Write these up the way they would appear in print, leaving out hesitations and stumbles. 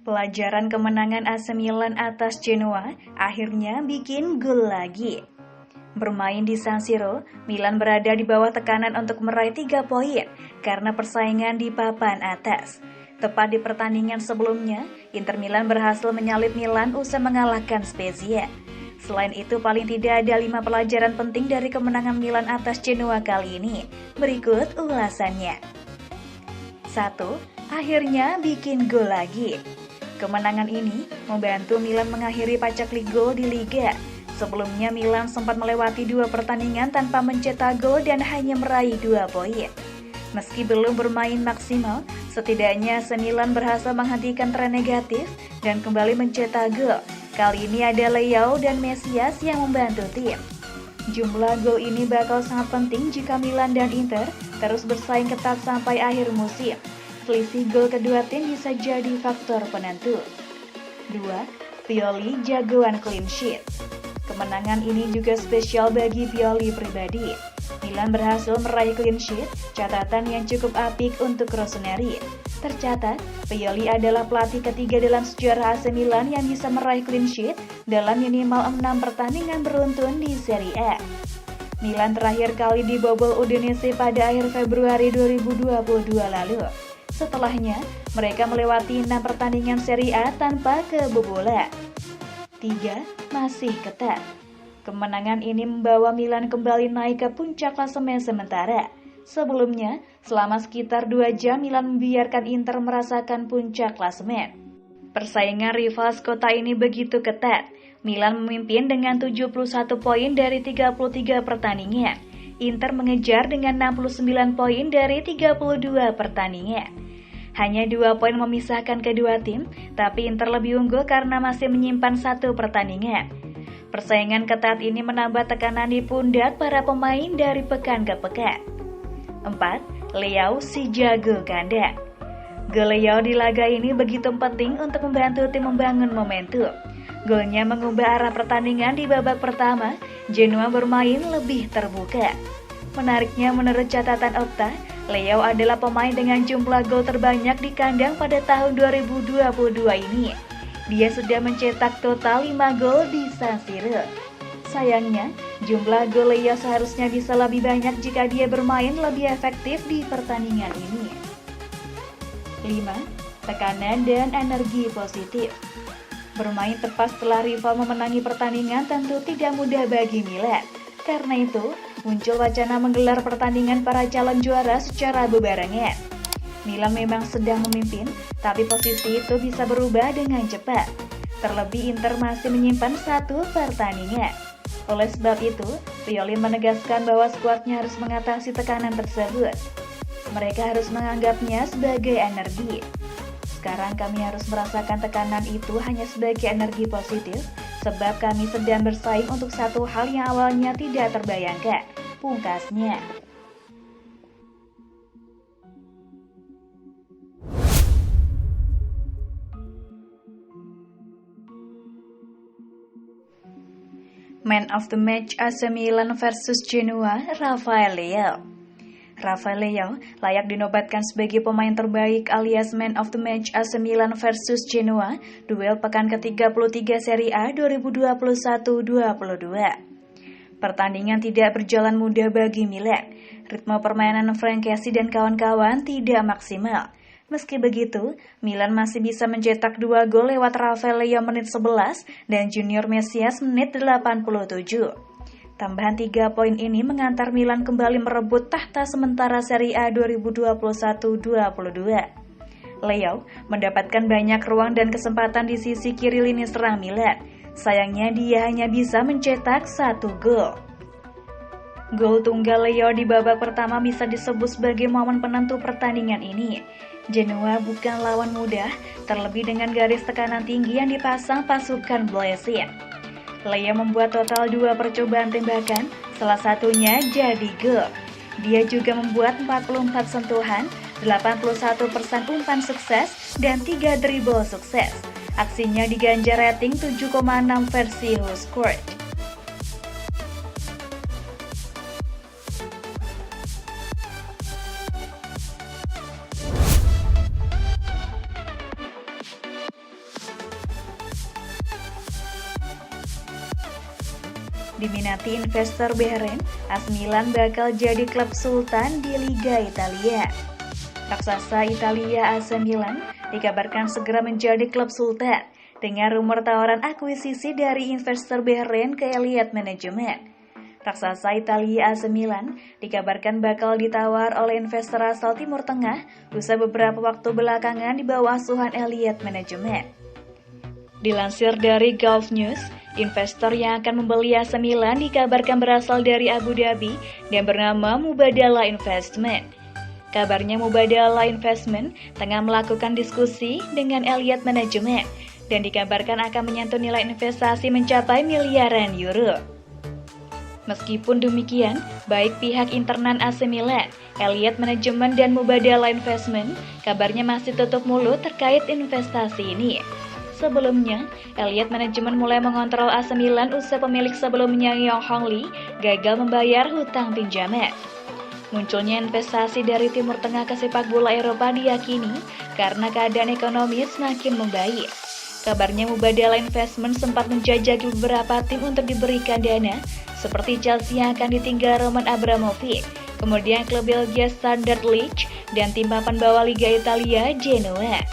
Pelajaran kemenangan AC Milan atas Genoa akhirnya bikin gol lagi. Bermain di San Siro, Milan berada di bawah tekanan untuk meraih 3 poin karena persaingan di papan atas. Tepat di pertandingan sebelumnya, Inter Milan berhasil menyalip Milan usai mengalahkan Spezia. Selain itu, paling tidak ada 5 pelajaran penting dari kemenangan Milan atas Genoa kali ini. Berikut ulasannya. 1. Akhirnya bikin gol lagi. Kemenangan ini membantu Milan mengakhiri pacaklik gol di Liga. Sebelumnya Milan sempat melewati 2 pertandingan tanpa mencetak gol dan hanya meraih 2 poin. Meski belum bermain maksimal, setidaknya AC Milan berhasil menghentikan tren negatif dan kembali mencetak gol. Kali ini ada Leao dan Mesias yang membantu tim. Jumlah gol ini bakal sangat penting jika Milan dan Inter terus bersaing ketat sampai akhir musim. Selisih gol kedua tim bisa jadi faktor penentu. 2. Pioli jagoan clean sheet. Kemenangan ini juga spesial bagi Pioli pribadi. Milan berhasil meraih clean sheet, catatan yang cukup apik untuk Rossoneri. Tercatat, Pioli adalah pelatih ketiga dalam sejarah AC Milan yang bisa meraih clean sheet dalam minimal 6 pertandingan beruntun di Serie A. Milan terakhir kali dibobol Udinese pada akhir Februari 2022 lalu. Setelahnya, mereka melewati 6 pertandingan Serie A tanpa kebobolan. 3. Masih ketat. Kemenangan ini membawa Milan kembali naik ke puncak klasemen sementara. Sebelumnya, selama sekitar 2 jam Milan membiarkan Inter merasakan puncak klasemen. Persaingan rival kota ini begitu ketat. Milan memimpin dengan 71 poin dari 33 pertandingan. Inter mengejar dengan 69 poin dari 32 pertandingan. Hanya 2 poin memisahkan kedua tim, tapi Inter lebih unggul karena masih menyimpan 1 pertandingan. Persaingan ketat ini menambah tekanan di pundak para pemain dari pekan ke pekan. 4. Leao si jago kandang. Gol Leao di laga ini begitu penting untuk membantu tim membangun momentum. Golnya mengubah arah pertandingan di babak pertama, Genoa bermain lebih terbuka. Menariknya, menurut catatan Opta, Leao adalah pemain dengan jumlah gol terbanyak di kandang pada tahun 2022 ini. Dia sudah mencetak total 5 gol di San Siro. Sayangnya, jumlah gol Leao seharusnya bisa lebih banyak jika dia bermain lebih efektif di pertandingan ini. 5. Tekanan dan energi positif. Bermain tepat setelah rival memenangi pertandingan tentu tidak mudah bagi Milan. Karena itu, muncul wacana menggelar pertandingan para calon juara secara bebarengan. Milan memang sedang memimpin, tapi posisi itu bisa berubah dengan cepat. Terlebih Inter masih menyimpan 1 pertandingan. Oleh sebab itu, Pioli menegaskan bahwa skuadnya harus mengatasi tekanan tersebut. Mereka harus menganggapnya sebagai energi. Sekarang kami harus merasakan tekanan itu hanya sebagai energi positif, sebab kami sedang bersaing untuk satu hal yang awalnya tidak terbayangkan, pungkasnya. Man of the match AC Milan versus Genoa, Rafael Leao. Rafael Leao layak dinobatkan sebagai pemain terbaik alias Man of the Match AC Milan versus Genoa, duel pekan ke-33 Serie A 2021-22. Pertandingan tidak berjalan mudah bagi Milan. Ritme permainan Frankesi dan kawan-kawan tidak maksimal. Meski begitu, Milan masih bisa mencetak 2 gol lewat Rafael Leao menit 11 dan Junior Mesias menit 87. Tambahan 3 poin ini mengantar Milan kembali merebut tahta sementara Serie A 2021-22. Leao mendapatkan banyak ruang dan kesempatan di sisi kiri lini serang Milan. Sayangnya dia hanya bisa mencetak 1 gol. Gol tunggal Leao di babak pertama bisa disebut sebagai momen penentu pertandingan ini. Genoa bukan lawan mudah, terlebih dengan garis tekanan tinggi yang dipasang pasukan Blaugrana. Leao membuat total 2 percobaan tembakan, salah satunya jadi gol. Dia juga membuat 44 sentuhan, 81% umpan sukses, dan 3 dribble sukses. Aksinya diganjar rating 7,6 versi WhoScored. Diminati investor Bahrain, AC Milan bakal jadi klub sultan di Liga Italia. Raksasa Italia AC Milan dikabarkan segera menjadi klub sultan dengan rumor tawaran akuisisi dari investor Bahrain ke Elliott Management. Raksasa Italia AC Milan dikabarkan bakal ditawar oleh investor asal Timur Tengah usai beberapa waktu belakangan di bawah asuhan Elliott Management. Dilansir dari Gulf News, investor yang akan membeli AC Milan dikabarkan berasal dari Abu Dhabi dan bernama Mubadala Investment. Kabarnya Mubadala Investment tengah melakukan diskusi dengan Elliott Management dan dikabarkan akan menyentuh nilai investasi mencapai miliaran euro. Meskipun demikian, baik pihak internal AC Milan, Elliott Management dan Mubadala Investment kabarnya masih tutup mulut terkait investasi ini. Sebelumnya, Elliott Management mulai mengontrol AC Milan usai pemilik sebelumnya Yong Hong Lee gagal membayar hutang pinjaman. Munculnya investasi dari Timur Tengah ke sepak bola Eropa diyakini karena keadaan ekonomi semakin membaik. Kabarnya Mubadala Investment sempat menjajaki beberapa tim untuk diberikan dana, seperti Chelsea yang akan ditinggal Roman Abramovich, kemudian klub Belgia Standard Liège, dan tim papan bawah Liga Italia Genoa.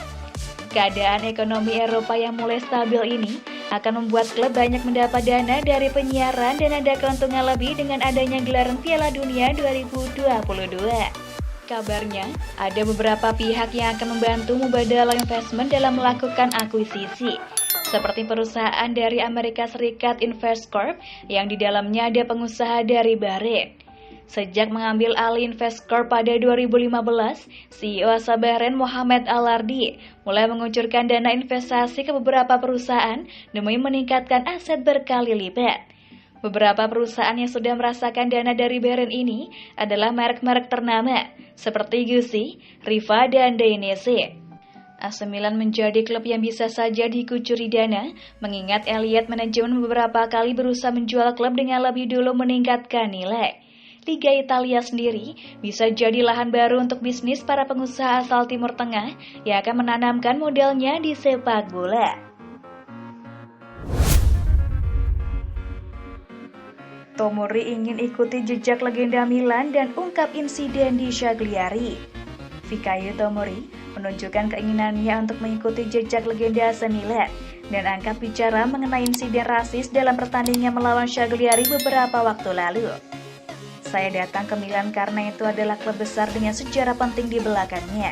Keadaan ekonomi Eropa yang mulai stabil ini akan membuat klub banyak mendapat dana dari penyiaran dan ada keuntungan lebih dengan adanya gelaran Piala Dunia 2022. Kabarnya, ada beberapa pihak yang akan membantu Mubadala Investment dalam melakukan akuisisi, seperti perusahaan dari Amerika Serikat Investcorp yang di dalamnya ada pengusaha dari Bahrain. Sejak mengambil alih Investcorp pada 2015, CEO asal Bahrain Mohammed Al-Ardi mulai mengucurkan dana investasi ke beberapa perusahaan demi meningkatkan aset berkali lipat. Beberapa perusahaan yang sudah merasakan dana dari Bahrain ini adalah merek-merek ternama seperti Gucci, Riva, dan Dainese. AC Milan menjadi klub yang bisa saja dikucuri dana, mengingat Elliott Management beberapa kali berusaha menjual klub dengan lebih dulu meningkatkan nilai. Liga Italia sendiri bisa jadi lahan baru untuk bisnis para pengusaha asal Timur Tengah yang akan menanamkan modalnya di sepak bola. Tomori ingin ikuti jejak legenda Milan dan ungkap insiden di Cagliari. Fikayo Tomori menunjukkan keinginannya untuk mengikuti jejak legenda AC Milan dan angkat bicara mengenai insiden rasis dalam pertandingan melawan Cagliari beberapa waktu lalu. Saya datang ke Milan karena itu adalah klub besar dengan sejarah penting di belakangnya.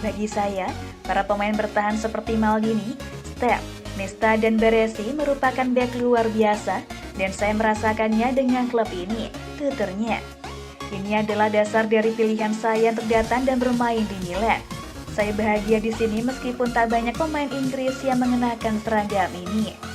Bagi saya, para pemain bertahan seperti Maldini, Step, Nesta, dan Baresi merupakan bek luar biasa dan saya merasakannya dengan klub ini, tuturnya. Ini adalah dasar dari pilihan saya untuk datang dan bermain di Milan. Saya bahagia di sini meskipun tak banyak pemain Inggris yang mengenakan seragam ini.